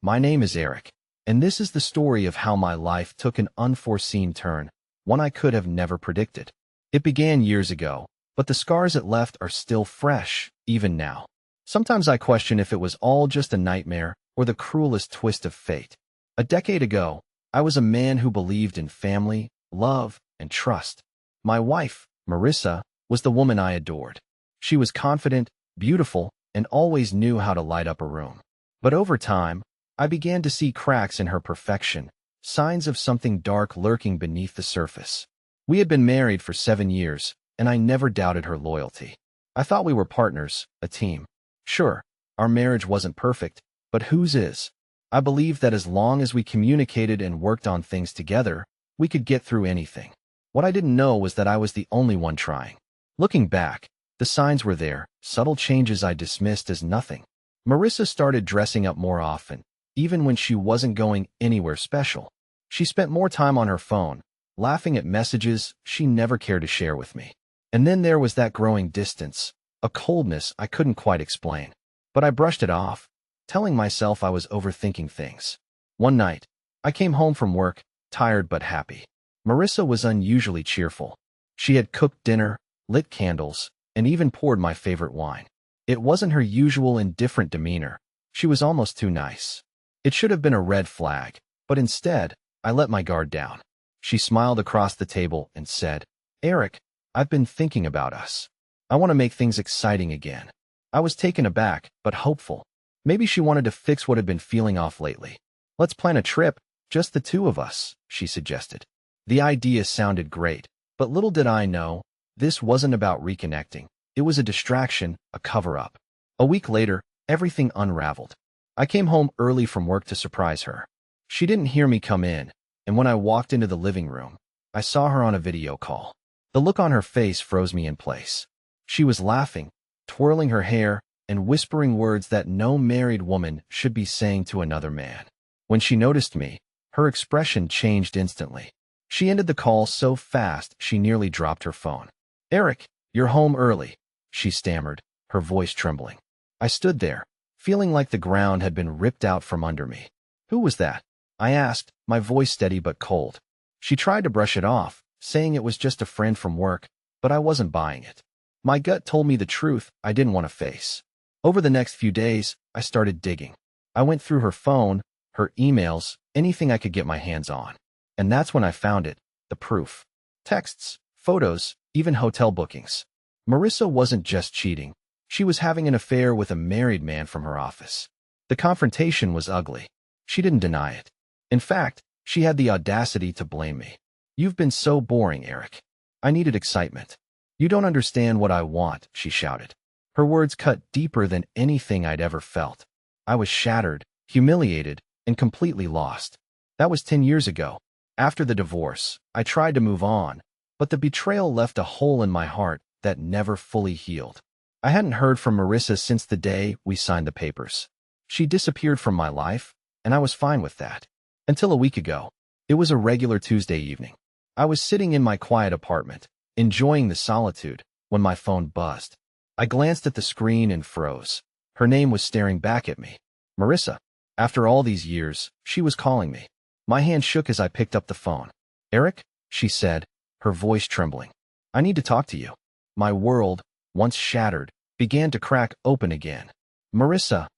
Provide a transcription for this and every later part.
My name is Eric, and this is the story of how my life took an unforeseen turn, one I could have never predicted. It began years ago, but the scars it left are still fresh, even now. Sometimes I question if it was all just a nightmare or the cruelest twist of fate. A decade ago, I was a man who believed in family, love, and trust. My wife, Marissa, was the woman I adored. She was confident, beautiful, and always knew how to light up a room. But over time, I began to see cracks in her perfection, signs of something dark lurking beneath the surface. We had been married for 7 years, and I never doubted her loyalty. I thought we were partners, a team. Sure, our marriage wasn't perfect, but whose is? I believed that as long as we communicated and worked on things together, we could get through anything. What I didn't know was that I was the only one trying. Looking back, the signs were there, subtle changes I dismissed as nothing. Marissa started dressing up more often, even when she wasn't going anywhere special. She spent more time on her phone, laughing at messages she never cared to share with me. And then there was that growing distance, a coldness I couldn't quite explain. But I brushed it off, telling myself I was overthinking things. One night, I came home from work, tired but happy. Marissa was unusually cheerful. She had cooked dinner, lit candles, and even poured my favorite wine. It wasn't her usual indifferent demeanor. She was almost too nice. It should have been a red flag, but instead, I let my guard down. She smiled across the table and said, "Eric, I've been thinking about us. I want to make things exciting again." I was taken aback, but hopeful. Maybe she wanted to fix what had been feeling off lately. "Let's plan a trip, just the two of us," she suggested. The idea sounded great, but little did I know, this wasn't about reconnecting. It was a distraction, a cover-up. A week later, everything unraveled. I came home early from work to surprise her. She didn't hear me come in, and when I walked into the living room, I saw her on a video call. The look on her face froze me in place. She was laughing, twirling her hair, and whispering words that no married woman should be saying to another man. When she noticed me, her expression changed instantly. She ended the call so fast she nearly dropped her phone. "Eric, you're home early," she stammered, her voice trembling. I stood there, feeling like the ground had been ripped out from under me. "Who was that?" I asked, my voice steady but cold. She tried to brush it off, saying it was just a friend from work, but I wasn't buying it. My gut told me the truth I didn't want to face. Over the next few days, I started digging. I went through her phone, her emails, anything I could get my hands on. And that's when I found it, the proof. Texts, photos, even hotel bookings. Marissa wasn't just cheating. She was having an affair with a married man from her office. The confrontation was ugly. She didn't deny it. In fact, she had the audacity to blame me. "You've been so boring, Eric. I needed excitement." "You don't understand what I want," she shouted. Her words cut deeper than anything I'd ever felt. I was shattered, humiliated, and completely lost. That was 10 years ago. After the divorce, I tried to move on, but the betrayal left a hole in my heart that never fully healed. I hadn't heard from Marissa since the day we signed the papers. She disappeared from my life, and I was fine with that. Until a week ago. It was a regular Tuesday evening. I was sitting in my quiet apartment, enjoying the solitude, when my phone buzzed. I glanced at the screen and froze. Her name was staring back at me. Marissa. After all these years, she was calling me. My hand shook as I picked up the phone. "Eric," she said, her voice trembling. "I need to talk to you." My world, once shattered, began to crack open again. "Marissa,"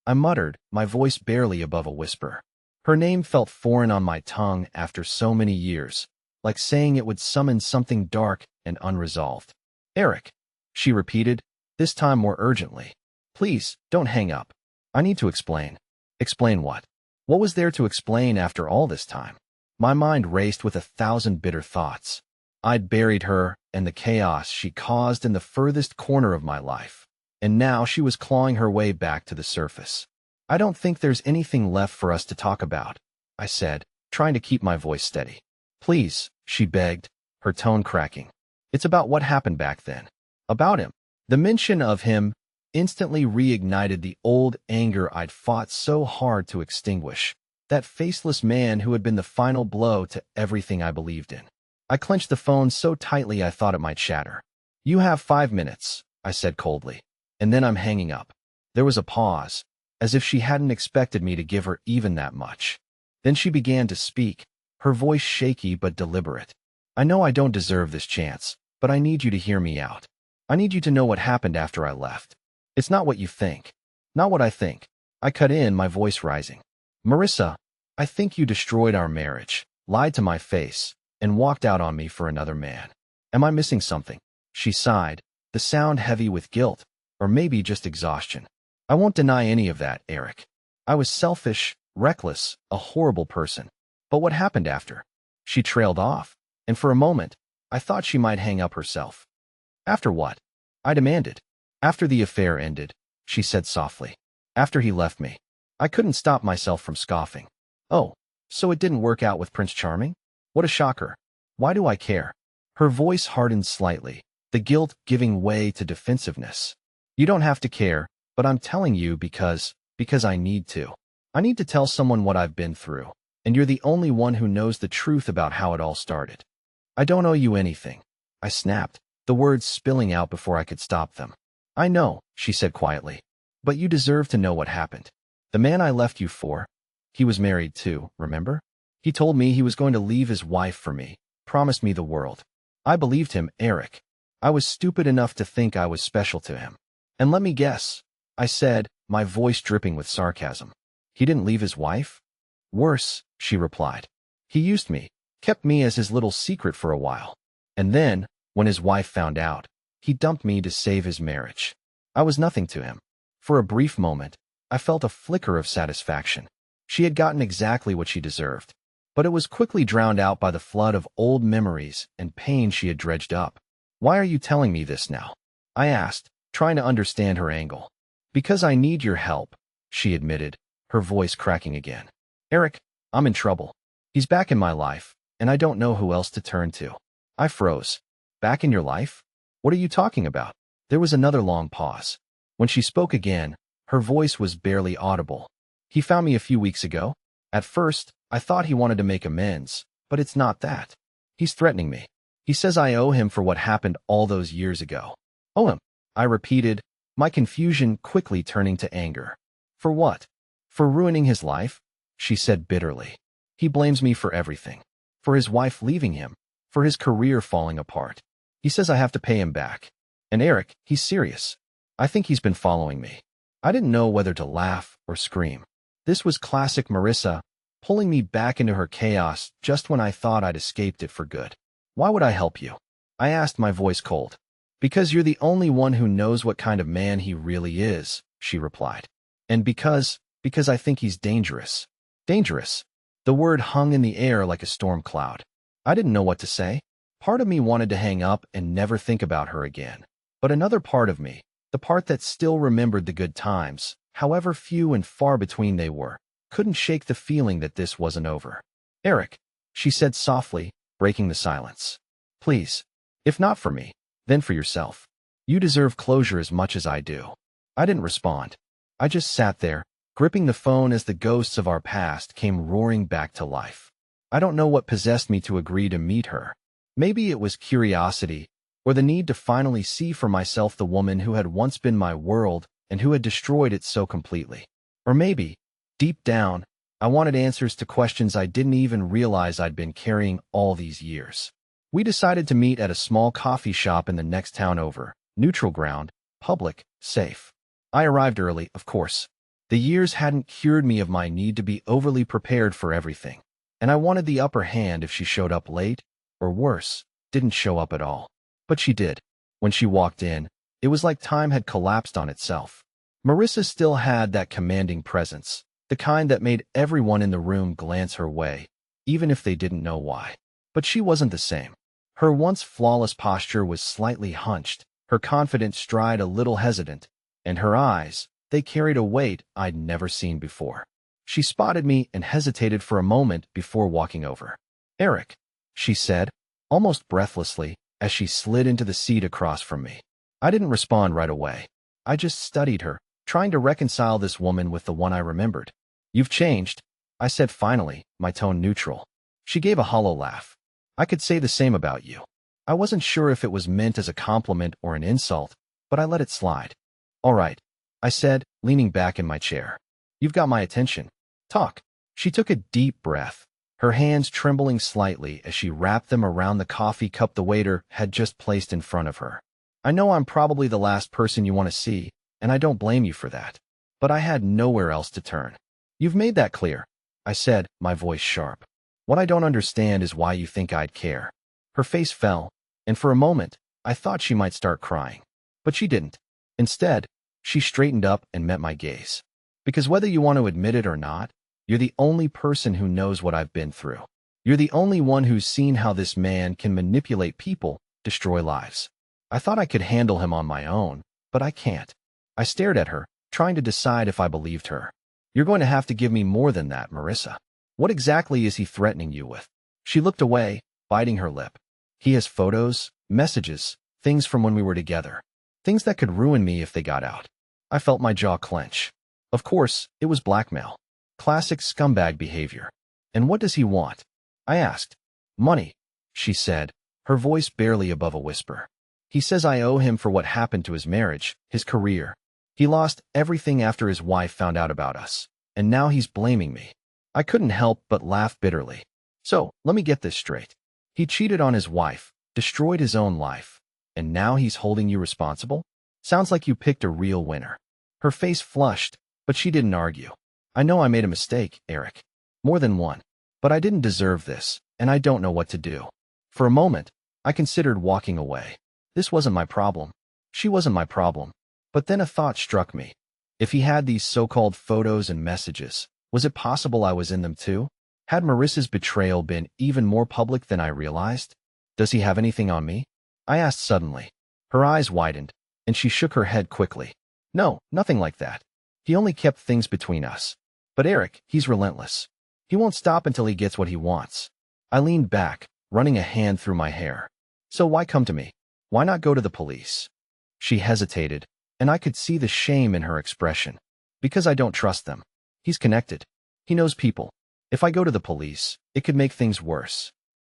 I muttered, my voice barely above a whisper. Her name felt foreign on my tongue after so many years, like saying it would summon something dark and unresolved. "Eric," she repeated, this time more urgently. "Please, don't hang up. I need to explain." "Explain what?" What was there to explain after all this time? My mind raced with 1,000 bitter thoughts. I'd buried her and the chaos she caused in the furthest corner of my life, and now she was clawing her way back to the surface. "I don't think there's anything left for us to talk about," I said, trying to keep my voice steady. "Please," she begged, her tone cracking. "It's about what happened back then." About him. The mention of him instantly reignited the old anger I'd fought so hard to extinguish. That faceless man who had been the final blow to everything I believed in. I clenched the phone so tightly I thought it might shatter. "You have 5 minutes," I said coldly, "and then I'm hanging up." There was a pause, as if she hadn't expected me to give her even that much. Then she began to speak, her voice shaky but deliberate. I know I don't deserve this chance, but I need you to hear me out. I need you to know what happened after I left. It's not what you think. Not what I think. I cut in, my voice rising. Marissa, I think you destroyed our marriage, lied to my face, and walked out on me for another man. Am I missing something? She sighed, the sound heavy with guilt, or maybe just exhaustion. I won't deny any of that, Eric. I was selfish, reckless, a horrible person. But what happened after? She trailed off, and for a moment, I thought she might hang up herself. After what? I demanded. After the affair ended, she said softly. After he left me. I couldn't stop myself from scoffing. Oh, so it didn't work out with Prince Charming? What a shocker. Why do I care? Her voice hardened slightly, the guilt giving way to defensiveness. You don't have to care, but I'm telling you because I need to. I need to tell someone what I've been through, and you're the only one who knows the truth about how it all started. I don't owe you anything. I snapped, the words spilling out before I could stop them. I know, she said quietly. But you deserve to know what happened. The man I left you for, he was married too, remember? He told me he was going to leave his wife for me, promised me the world. I believed him, Eric. I was stupid enough to think I was special to him. And let me guess, I said, my voice dripping with sarcasm. He didn't leave his wife? Worse, she replied. He used me, kept me as his little secret for a while. And then, when his wife found out, he dumped me to save his marriage. I was nothing to him. For a brief moment, I felt a flicker of satisfaction. She had gotten exactly what she deserved. But it was quickly drowned out by the flood of old memories and pain she had dredged up. Why are you telling me this now? I asked, trying to understand her angle. Because I need your help, she admitted, her voice cracking again. Eric, I'm in trouble. He's back in my life, and I don't know who else to turn to. I froze. Back in your life? What are you talking about? There was another long pause. When she spoke again, her voice was barely audible. He found me a few weeks ago. At first, I thought he wanted to make amends, but it's not that. He's threatening me. He says I owe him for what happened all those years ago. Owe him, I repeated, my confusion quickly turning to anger. For what? For ruining his life? She said bitterly. He blames me for everything. For his wife leaving him. For his career falling apart. He says I have to pay him back. And Eric, he's serious. I think he's been following me. I didn't know whether to laugh or scream. This was classic Marissa, pulling me back into her chaos just when I thought I'd escaped it for good. Why would I help you? I asked, my voice cold. Because you're the only one who knows what kind of man he really is, she replied. And because I think he's dangerous. Dangerous. The word hung in the air like a storm cloud. I didn't know what to say. Part of me wanted to hang up and never think about her again. But another part of me, the part that still remembered the good times, however few and far between they were, couldn't shake the feeling that this wasn't over. Eric, she said softly, breaking the silence. Please, if not for me, then for yourself. You deserve closure as much as I do. I didn't respond. I just sat there, gripping the phone as the ghosts of our past came roaring back to life. I don't know what possessed me to agree to meet her. Maybe it was curiosity, or the need to finally see for myself the woman who had once been my world and who had destroyed it so completely. Or maybe, deep down, I wanted answers to questions I didn't even realize I'd been carrying all these years. We decided to meet at a small coffee shop in the next town over, neutral ground, public, safe. I arrived early, of course. The years hadn't cured me of my need to be overly prepared for everything, and I wanted the upper hand if she showed up late, or worse, didn't show up at all. But she did. When she walked in, it was like time had collapsed on itself. Marissa still had that commanding presence, the kind that made everyone in the room glance her way, even if they didn't know why. But she wasn't the same. Her once flawless posture was slightly hunched, her confident stride a little hesitant, and her eyes, they carried a weight I'd never seen before. She spotted me and hesitated for a moment before walking over. Eric, she said, almost breathlessly, as she slid into the seat across from me. I didn't respond right away. I just studied her, trying to reconcile this woman with the one I remembered. You've changed, I said finally, my tone neutral. She gave a hollow laugh. I could say the same about you. I wasn't sure if it was meant as a compliment or an insult, but I let it slide. All right, I said, leaning back in my chair. You've got my attention. Talk. She took a deep breath, her hands trembling slightly as she wrapped them around the coffee cup the waiter had just placed in front of her. I know I'm probably the last person you want to see, and I don't blame you for that. But I had nowhere else to turn. You've made that clear, I said, my voice sharp. What I don't understand is why you think I'd care. Her face fell, and for a moment, I thought she might start crying. But she didn't. Instead, she straightened up and met my gaze. Because whether you want to admit it or not, you're the only person who knows what I've been through. You're the only one who's seen how this man can manipulate people, destroy lives. I thought I could handle him on my own, but I can't. I stared at her, trying to decide if I believed her. You're going to have to give me more than that, Marissa. What exactly is he threatening you with? She looked away, biting her lip. He has photos, messages, things from when we were together. Things that could ruin me if they got out. I felt my jaw clench. Of course, it was blackmail. Classic scumbag behavior. And what does he want? I asked. Money, she said, her voice barely above a whisper. He says I owe him for what happened to his marriage, his career. He lost everything after his wife found out about us, and now he's blaming me. I couldn't help but laugh bitterly. So, let me get this straight. He cheated on his wife, destroyed his own life, and now he's holding you responsible? Sounds like you picked a real winner. Her face flushed, but she didn't argue. I know I made a mistake, Eric. More than one. But I didn't deserve this, and I don't know what to do. For a moment, I considered walking away. This wasn't my problem. She wasn't my problem. But then a thought struck me. If he had these so-called photos and messages, was it possible I was in them too? Had Marissa's betrayal been even more public than I realized? Does he have anything on me? I asked suddenly. Her eyes widened, and she shook her head quickly. No, nothing like that. He only kept things between us. But Eric, he's relentless. He won't stop until he gets what he wants. I leaned back, running a hand through my hair. So why come to me? Why not go to the police? She hesitated, and I could see the shame in her expression. Because I don't trust them. He's connected. He knows people. If I go to the police, it could make things worse.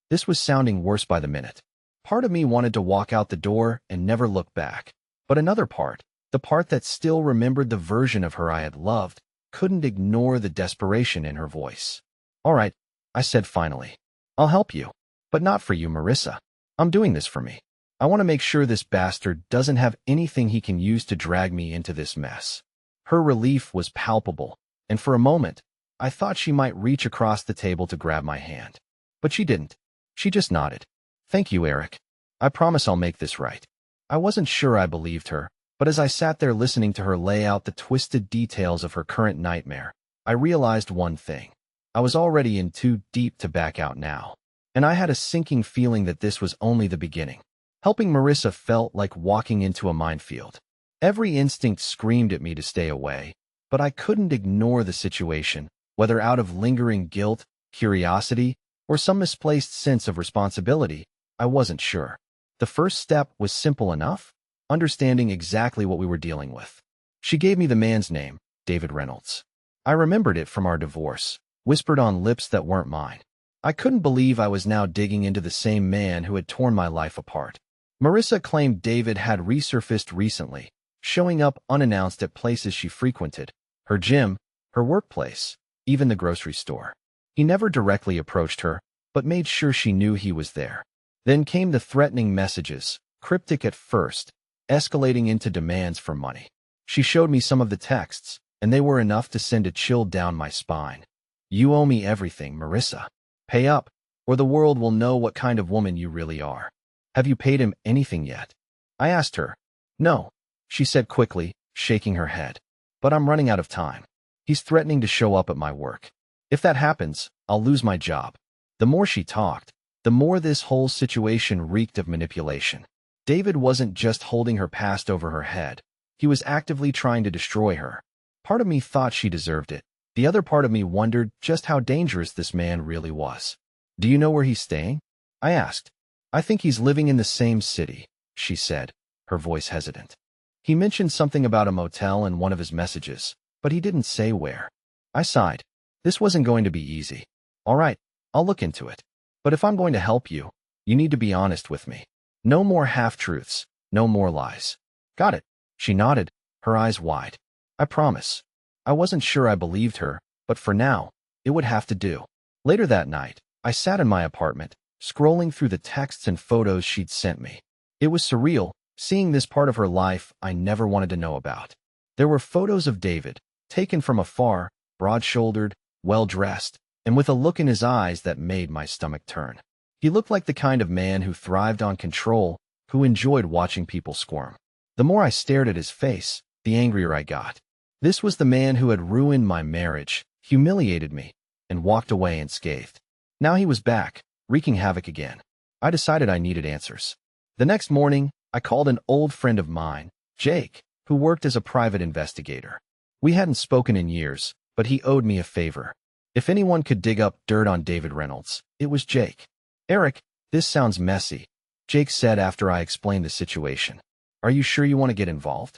This was sounding worse by the minute. Part of me wanted to walk out the door and never look back. But another part, the part that still remembered the version of her I had loved, couldn't ignore the desperation in her voice. All right, I said finally. I'll help you. But not for you, Marissa. I'm doing this for me. I want to make sure this bastard doesn't have anything he can use to drag me into this mess. Her relief was palpable, and for a moment, I thought she might reach across the table to grab my hand. But she didn't. She just nodded. Thank you, Eric. I promise I'll make this right. I wasn't sure I believed her, but as I sat there listening to her lay out the twisted details of her current nightmare, I realized one thing. I was already in too deep to back out now, and I had a sinking feeling that this was only the beginning. Helping Marissa felt like walking into a minefield. Every instinct screamed at me to stay away, but I couldn't ignore the situation, whether out of lingering guilt, curiosity, or some misplaced sense of responsibility. I wasn't sure. The first step was simple enough, understanding exactly what we were dealing with. She gave me the man's name, David Reynolds. I remembered it from our divorce, whispered on lips that weren't mine. I couldn't believe I was now digging into the same man who had torn my life apart. Marissa claimed David had resurfaced recently, showing up unannounced at places she frequented, her gym, her workplace, even the grocery store. He never directly approached her, but made sure she knew he was there. Then came the threatening messages, cryptic at first, escalating into demands for money. She showed me some of the texts, and they were enough to send a chill down my spine. You owe me everything, Marissa. Pay up, or the world will know what kind of woman you really are. Have you paid him anything yet? I asked her. No, she said quickly, shaking her head. But I'm running out of time. He's threatening to show up at my work. If that happens, I'll lose my job. The more she talked, the more this whole situation reeked of manipulation. David wasn't just holding her past over her head. He was actively trying to destroy her. Part of me thought she deserved it. The other part of me wondered just how dangerous this man really was. Do you know where he's staying? I asked. I think he's living in the same city, she said, her voice hesitant. He mentioned something about a motel in one of his messages, but he didn't say where. I sighed. This wasn't going to be easy. All right, I'll look into it. But if I'm going to help you, you need to be honest with me. No more half-truths, no more lies. Got it. She nodded, her eyes wide. I promise. I wasn't sure I believed her, but for now, it would have to do. Later that night, I sat in my apartment, scrolling through the texts and photos she'd sent me. It was surreal, seeing this part of her life I never wanted to know about. There were photos of David, taken from afar, broad-shouldered, well-dressed, and with a look in his eyes that made my stomach turn. He looked like the kind of man who thrived on control, who enjoyed watching people squirm. The more I stared at his face, the angrier I got. This was the man who had ruined my marriage, humiliated me, and walked away unscathed. Now he was back, wreaking havoc again. I decided I needed answers. The next morning, I called an old friend of mine, Jake, who worked as a private investigator. We hadn't spoken in years, but he owed me a favor. If anyone could dig up dirt on David Reynolds, it was Jake. "Eric, this sounds messy," Jake said after I explained the situation. "Are you sure you want to get involved?"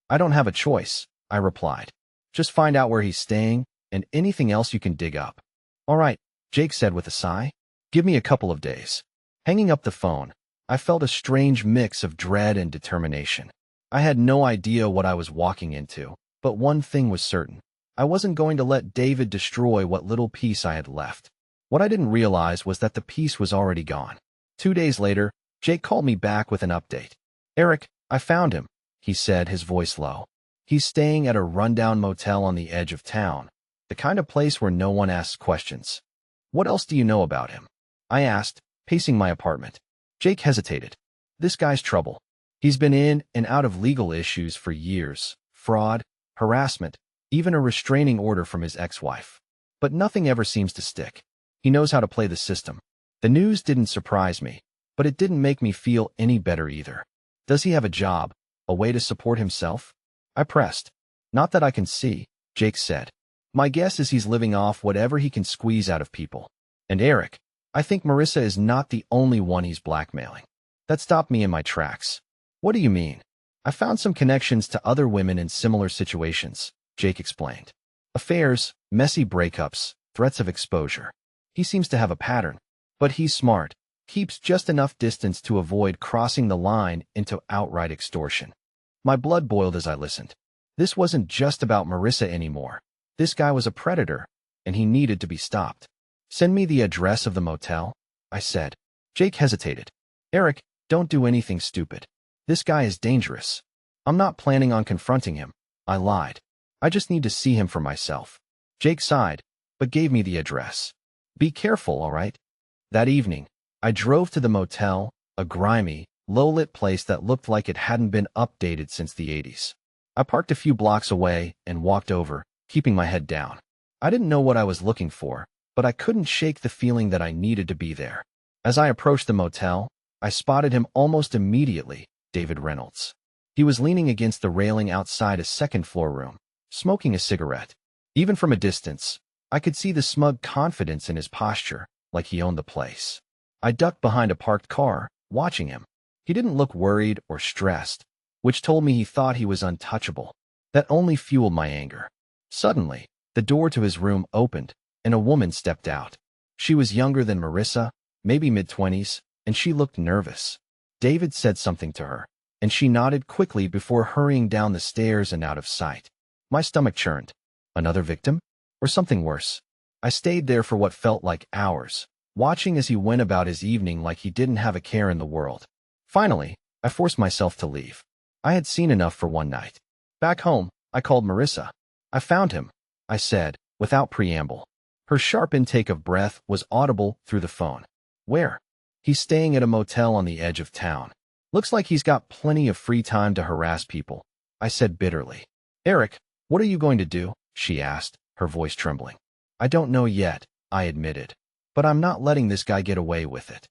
"I don't have a choice," I replied. "Just find out where he's staying, and anything else you can dig up." "All right," Jake said with a sigh. "Give me a couple of days." Hanging up the phone, I felt a strange mix of dread and determination. I had no idea what I was walking into, but one thing was certain. I wasn't going to let David destroy what little peace I had left. What I didn't realize was that the peace was already gone. 2 days later, Jake called me back with an update. "Eric, I found him," he said, his voice low. "He's staying at a rundown motel on the edge of town, the kind of place where no one asks questions." "What else do you know about him?" I asked, pacing my apartment. Jake hesitated. "This guy's trouble. He's been in and out of legal issues for years, fraud, harassment, even a restraining order from his ex-wife. But nothing ever seems to stick. He knows how to play the system." The news didn't surprise me, but it didn't make me feel any better either. "Does he have a job, a way to support himself?" I pressed. "Not that I can see," Jake said. "My guess is he's living off whatever he can squeeze out of people. And Eric, I think Marissa is not the only one he's blackmailing." That stopped me in my tracks. "What do you mean?" "I found some connections to other women in similar situations," Jake explained. "Affairs, messy breakups, threats of exposure. He seems to have a pattern. But he's smart, keeps just enough distance to avoid crossing the line into outright extortion." My blood boiled as I listened. This wasn't just about Marissa anymore. This guy was a predator, and he needed to be stopped. "Send me the address of the motel," I said. Jake hesitated. "Eric, don't do anything stupid. This guy is dangerous." "I'm not planning on confronting him," I lied. "I just need to see him for myself." Jake sighed, but gave me the address. "Be careful, all right?" That evening, I drove to the motel, a grimy, low-lit place that looked like it hadn't been updated since the 80s. I parked a few blocks away and walked over, keeping my head down. I didn't know what I was looking for, but I couldn't shake the feeling that I needed to be there. As I approached the motel, I spotted him almost immediately, David Reynolds. He was leaning against the railing outside a second-floor room, smoking a cigarette. Even from a distance, I could see the smug confidence in his posture, like he owned the place. I ducked behind a parked car, watching him. He didn't look worried or stressed, which told me he thought he was untouchable. That only fueled my anger. Suddenly, the door to his room opened, and a woman stepped out. She was younger than Marissa, maybe mid-20s, and she looked nervous. David said something to her, and she nodded quickly before hurrying down the stairs and out of sight. My stomach churned. Another victim? Or something worse? I stayed there for what felt like hours, watching as he went about his evening like he didn't have a care in the world. Finally, I forced myself to leave. I had seen enough for one night. Back home, I called Marissa. "I found him," I said, without preamble. Her sharp intake of breath was audible through the phone. "Where?" "He's staying at a motel on the edge of town. Looks like he's got plenty of free time to harass people," I said bitterly. "Eric, what are you going to do?" she asked, her voice trembling. "I don't know yet," I admitted. "But I'm not letting this guy get away with it."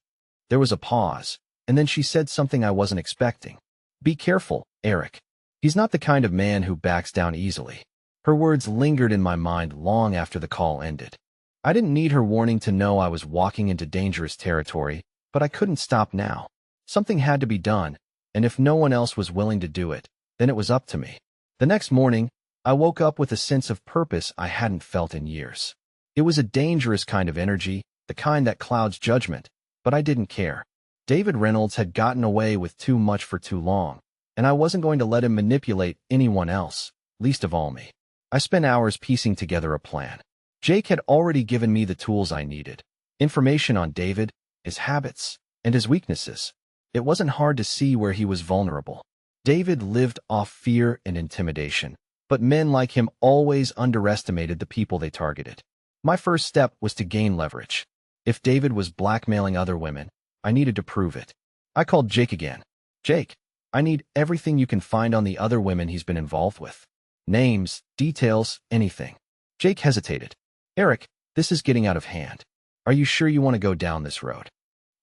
There was a pause, and then she said something I wasn't expecting. "Be careful, Eric. He's not the kind of man who backs down easily." Her words lingered in my mind long after the call ended. I didn't need her warning to know I was walking into dangerous territory, but I couldn't stop now. Something had to be done, and if no one else was willing to do it, then it was up to me. The next morning, I woke up with a sense of purpose I hadn't felt in years. It was a dangerous kind of energy, the kind that clouds judgment, but I didn't care. David Reynolds had gotten away with too much for too long, and I wasn't going to let him manipulate anyone else, least of all me. I spent hours piecing together a plan. Jake had already given me the tools I needed. Information on David, his habits, and his weaknesses. It wasn't hard to see where he was vulnerable. David lived off fear and intimidation, but men like him always underestimated the people they targeted. My first step was to gain leverage. If David was blackmailing other women, I needed to prove it. I called Jake again. Jake, I need everything you can find on the other women he's been involved with. Names, details, anything. Jake hesitated. Eric, this is getting out of hand. Are you sure you want to go down this road?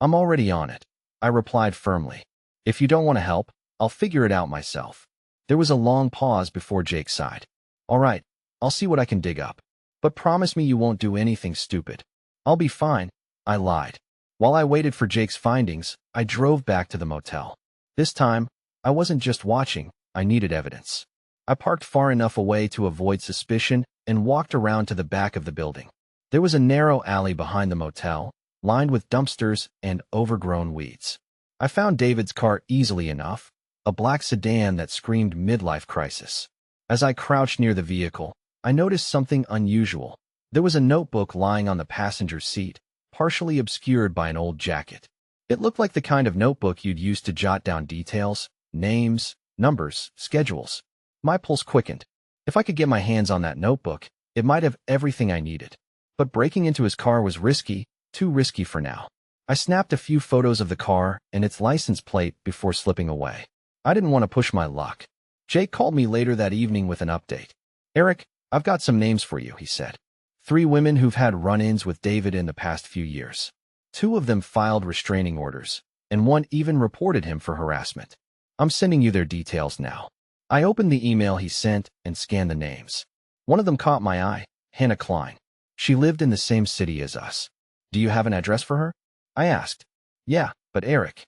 I'm already on it, I replied firmly. If you don't want to help, I'll figure it out myself. There was a long pause before Jake sighed. All right, I'll see what I can dig up. But promise me you won't do anything stupid. I'll be fine, I lied. While I waited for Jake's findings, I drove back to the motel. This time, I wasn't just watching, I needed evidence. I parked far enough away to avoid suspicion and walked around to the back of the building. There was a narrow alley behind the motel, lined with dumpsters and overgrown weeds. I found David's car easily enough, a black sedan that screamed midlife crisis. As I crouched near the vehicle, I noticed something unusual. There was a notebook lying on the passenger seat, partially obscured by an old jacket. It looked like the kind of notebook you'd use to jot down details, names, numbers, schedules. My pulse quickened. If I could get my hands on that notebook, it might have everything I needed. But breaking into his car was risky, too risky for now. I snapped a few photos of the car and its license plate before slipping away. I didn't want to push my luck. Jake called me later that evening with an update. Eric, I've got some names for you, he said. 3 women who've had run-ins with David in the past few years. 2 of them filed restraining orders, and 1 even reported him for harassment. I'm sending you their details now. I opened the email he sent and scanned the names. One of them caught my eye, Hannah Klein. She lived in the same city as us. Do you have an address for her? I asked. Yeah, but Eric.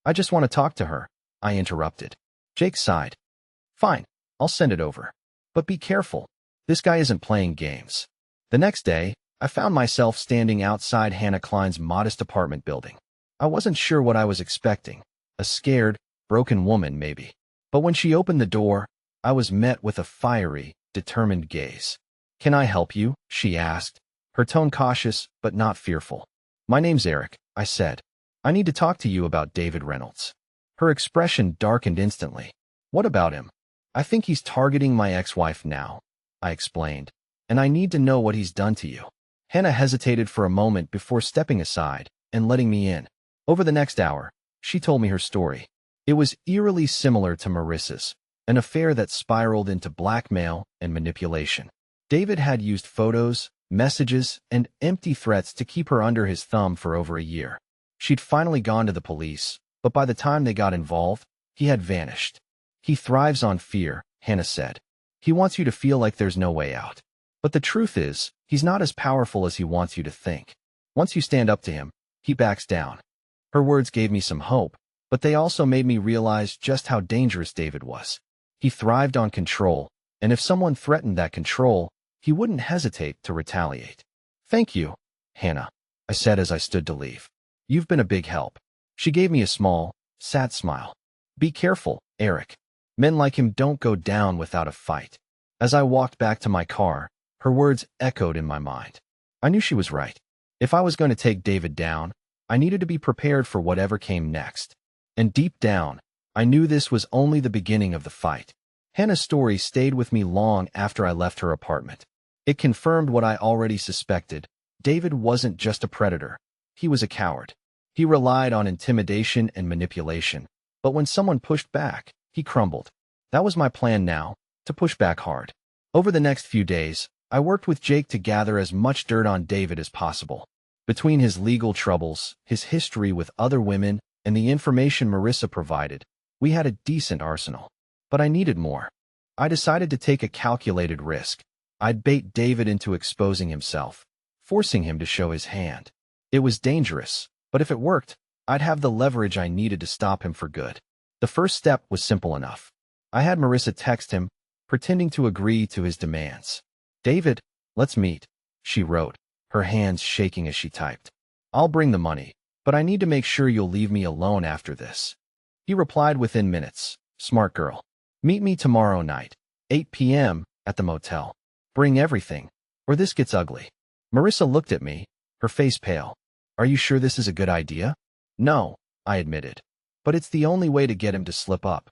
I just want to talk to her, I interrupted. Jake sighed. Fine, I'll send it over. But be careful. This guy isn't playing games. The next day, I found myself standing outside Hannah Klein's modest apartment building. I wasn't sure what I was expecting. A scared, broken woman, maybe. But when she opened the door, I was met with a fiery, determined gaze. Can I help you? She asked, her tone cautious but not fearful. My name's Eric, I said. I need to talk to you about David Reynolds. Her expression darkened instantly. What about him? I think he's targeting my ex-wife now, I explained, and I need to know what he's done to you. Hannah hesitated for a moment before stepping aside and letting me in. Over the next hour, she told me her story. It was eerily similar to Marissa's, an affair that spiraled into blackmail and manipulation. David had used photos, messages, and empty threats to keep her under his thumb for over a year. She'd finally gone to the police, but by the time they got involved, he had vanished. He thrives on fear, Hannah said. He wants you to feel like there's no way out. But the truth is, he's not as powerful as he wants you to think. Once you stand up to him, he backs down. Her words gave me some hope, but they also made me realize just how dangerous David was. He thrived on control, and if someone threatened that control, he wouldn't hesitate to retaliate. Thank you, Hannah, I said as I stood to leave. You've been a big help. She gave me a small, sad smile. Be careful, Eric. Men like him don't go down without a fight. As I walked back to my car, her words echoed in my mind. I knew she was right. If I was going to take David down, I needed to be prepared for whatever came next. And deep down, I knew this was only the beginning of the fight. Hannah's story stayed with me long after I left her apartment. It confirmed what I already suspected. David wasn't just a predator. He was a coward. He relied on intimidation and manipulation. But when someone pushed back, he crumbled. That was my plan now, to push back hard. Over the next few days, I worked with Jake to gather as much dirt on David as possible. Between his legal troubles, his history with other women, and the information Marissa provided, we had a decent arsenal. But I needed more. I decided to take a calculated risk. I'd bait David into exposing himself, forcing him to show his hand. It was dangerous, but if it worked, I'd have the leverage I needed to stop him for good. The first step was simple enough. I had Marissa text him, pretending to agree to his demands. David, let's meet, she wrote, her hands shaking as she typed. I'll bring the money, but I need to make sure you'll leave me alone after this. He replied within minutes. Smart girl. Meet me tomorrow night, 8 p.m., at the motel. Bring everything, or this gets ugly. Marissa looked at me, her face pale. Are you sure this is a good idea? No, I admitted. But it's the only way to get him to slip up.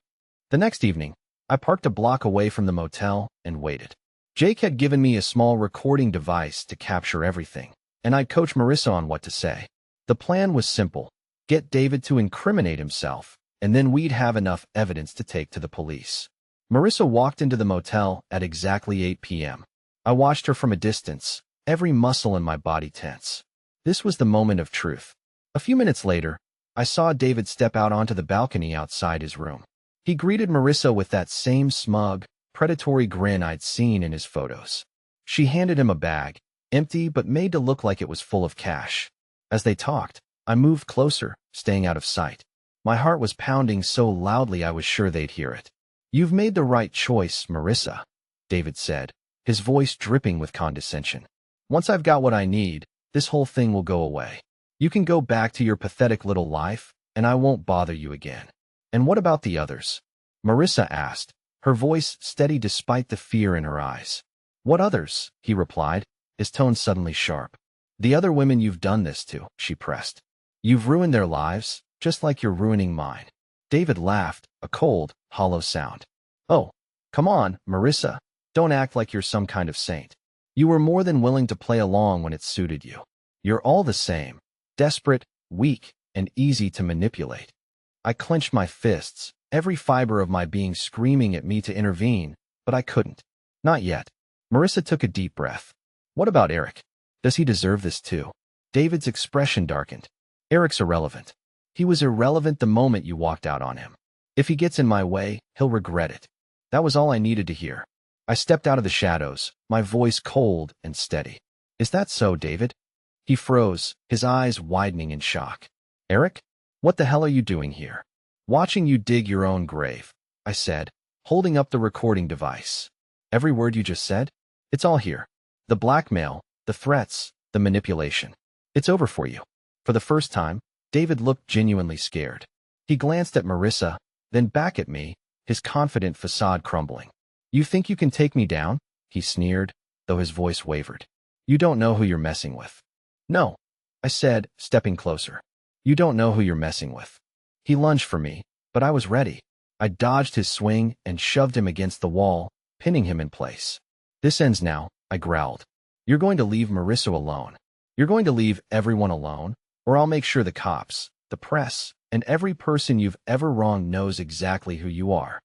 The next evening, I parked a block away from the motel and waited. Jake had given me a small recording device to capture everything, and I'd coach Marissa on what to say. The plan was simple. Get David to incriminate himself, and then we'd have enough evidence to take to the police. Marissa walked into the motel at exactly 8 p.m. I watched her from a distance, every muscle in my body tense. This was the moment of truth. A few minutes later, I saw David step out onto the balcony outside his room. He greeted Marissa with that same smug, predatory grin I'd seen in his photos. She handed him a bag, empty but made to look like it was full of cash. As they talked, I moved closer, staying out of sight. My heart was pounding so loudly I was sure they'd hear it. You've made the right choice, Marissa, David said, his voice dripping with condescension. Once I've got what I need, this whole thing will go away. You can go back to your pathetic little life, and I won't bother you again. And what about the others? Marissa asked, her voice steady despite the fear in her eyes. What others? He replied, his tone suddenly sharp. The other women you've done this to, she pressed. You've ruined their lives, just like you're ruining mine. David laughed, a cold, hollow sound. Oh, come on, Marissa. Don't act like you're some kind of saint. You were more than willing to play along when it suited you. You're all the same, desperate, weak, and easy to manipulate. I clenched my fists, every fiber of my being screaming at me to intervene, but I couldn't. Not yet. Marissa took a deep breath. What about Eric? Does he deserve this too? David's expression darkened. Eric's irrelevant. He was irrelevant the moment you walked out on him. If he gets in my way, he'll regret it. That was all I needed to hear. I stepped out of the shadows, my voice cold and steady. Is that so, David? He froze, his eyes widening in shock. Eric? What the hell are you doing here? Watching you dig your own grave, I said, holding up the recording device. Every word you just said? It's all here. The blackmail, the threats, the manipulation. It's over for you. For the first time, David looked genuinely scared. He glanced at Marissa, then back at me, his confident facade crumbling. You think you can take me down? He sneered, though his voice wavered. You don't know who you're messing with. No, I said, stepping closer. You don't know who you're messing with. He lunged for me, but I was ready. I dodged his swing and shoved him against the wall, pinning him in place. This ends now, I growled. You're going to leave Marissa alone. You're going to leave everyone alone, or I'll make sure the cops, the press, and every person you've ever wronged knows exactly who you are.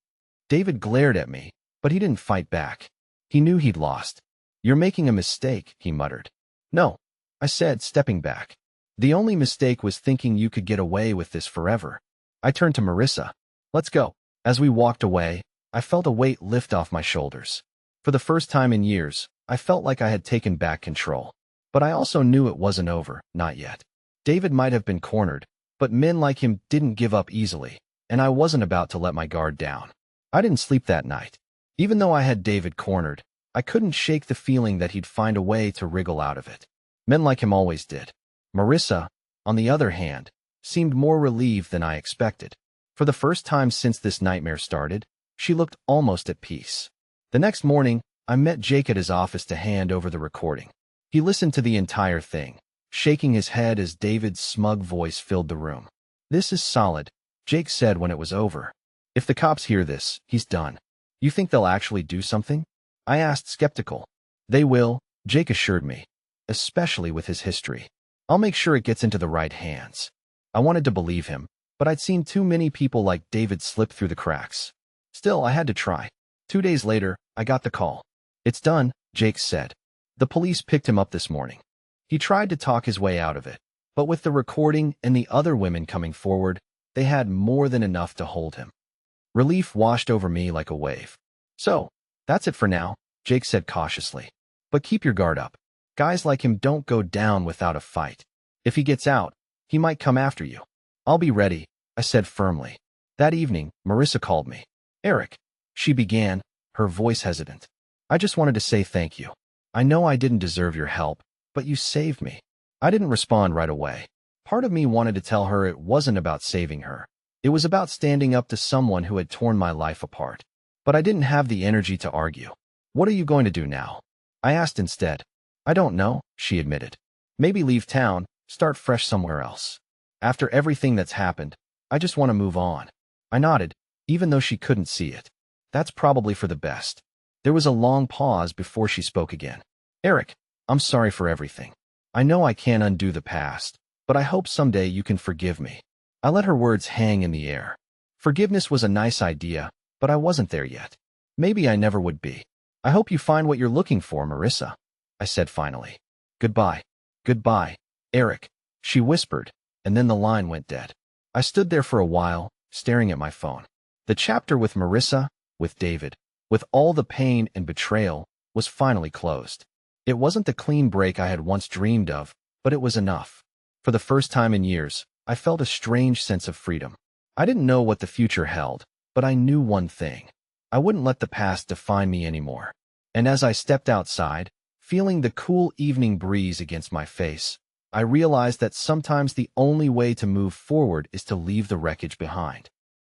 David glared at me, but he didn't fight back. He knew he'd lost. You're making a mistake, he muttered. No, I said, stepping back. The only mistake was thinking you could get away with this forever. I turned to Marissa. Let's go. As we walked away, I felt a weight lift off my shoulders. For the first time in years, I felt like I had taken back control. But I also knew it wasn't over, not yet. David might have been cornered, but men like him didn't give up easily, and I wasn't about to let my guard down. I didn't sleep that night. Even though I had David cornered, I couldn't shake the feeling that he'd find a way to wriggle out of it. Men like him always did. Marissa, on the other hand, seemed more relieved than I expected. For the first time since this nightmare started, she looked almost at peace. The next morning, I met Jake at his office to hand over the recording. He listened to the entire thing, shaking his head as David's smug voice filled the room. This is solid, Jake said when it was over. If the cops hear this, he's done. You think they'll actually do something? I asked, skeptical. They will, Jake assured me, especially with his history. I'll make sure it gets into the right hands. I wanted to believe him, but I'd seen too many people like David slip through the cracks. Still, I had to try. 2 days later, I got the call. It's done, Jake said. The police picked him up this morning. He tried to talk his way out of it, but with the recording and the other women coming forward, they had more than enough to hold him. Relief washed over me like a wave. So, that's it for now, Jake said cautiously. But keep your guard up. Guys like him don't go down without a fight. If he gets out, he might come after you. I'll be ready, I said firmly. That evening, Marissa called me. Eric, she began, her voice hesitant. I just wanted to say thank you. I know I didn't deserve your help, but you saved me. I didn't respond right away. Part of me wanted to tell her it wasn't about saving her. It was about standing up to someone who had torn my life apart. But I didn't have the energy to argue. What are you going to do now? I asked instead. I don't know, she admitted. Maybe leave town, start fresh somewhere else. After everything that's happened, I just want to move on. I nodded, even though she couldn't see it. That's probably for the best. There was a long pause before she spoke again. Eric, I'm sorry for everything. I know I can't undo the past, but I hope someday you can forgive me. I let her words hang in the air. Forgiveness was a nice idea, but I wasn't there yet. Maybe I never would be. I hope you find what you're looking for, Marissa, I said finally. Goodbye. Goodbye, Eric, she whispered, and then the line went dead. I stood there for a while, staring at my phone. The chapter with Marissa, with David, with all the pain and betrayal, was finally closed. It wasn't the clean break I had once dreamed of, but it was enough. For the first time in years, I felt a strange sense of freedom. I didn't know what the future held, but I knew one thing. I wouldn't let the past define me anymore. And as I stepped outside, feeling the cool evening breeze against my face, I realized that sometimes the only way to move forward is to leave the wreckage behind.